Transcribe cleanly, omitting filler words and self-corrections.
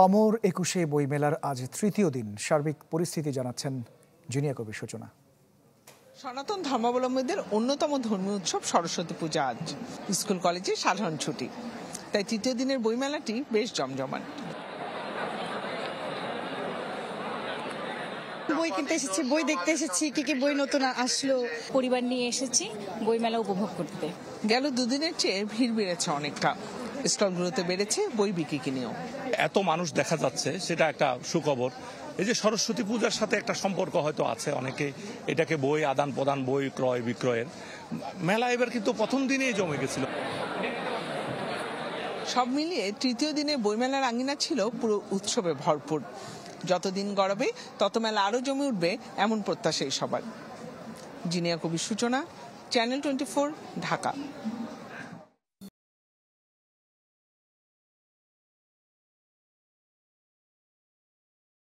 অমর একুশে বইমেলার আজ তৃতীয় দিন। সার্বিক পরিস্থিতি জানাচ্ছেন জিনিয়া কবির সূচনা। সনাতন ধর্মাবলম্বীদের অন্যতম ধর্মীয় উৎসব সরস্বতী পূজা আজ। স্কুল কলেজে সাধারণ ছুটি, তাই তৃতীয় দিনের বইমেলাটি বেশ জমজমাট। বই কিনতে এসেছি, বই দেখতে এসেছি, কি বই নতুন আসলো, পরিবার নিয়ে এসেছি বইমেলা উপভোগ করতে। গেল দুদিনের চেয়ে ভিড় বেড়েছে অনেকটা, স্টলগুলোতে বেড়েছে বই বিক্রি কিনেও। এত মানুষ দেখা যাচ্ছে সেটা একটা সুখবর। এই যে সরস্বতী পূজার সাথে একটা সম্পর্ক হয়তো আছে, অনেকে এটাকে বই আদান প্রদান, বই ক্রয় বিক্রয়ের মেলা এবার কিন্তু প্রথম দিনেই জমে গেছিল। সব মিলিয়ে তৃতীয় দিনে বইমেলার আঙিনা ছিল পুরো উৎসবে ভরপুর। যতদিন গড়াবে তত মেলা আরো জমে উঠবে এমন প্রত্যাশাই সবার। জিনিয়া কবির সূচনা, চ্যানেল 24, ঢাকা।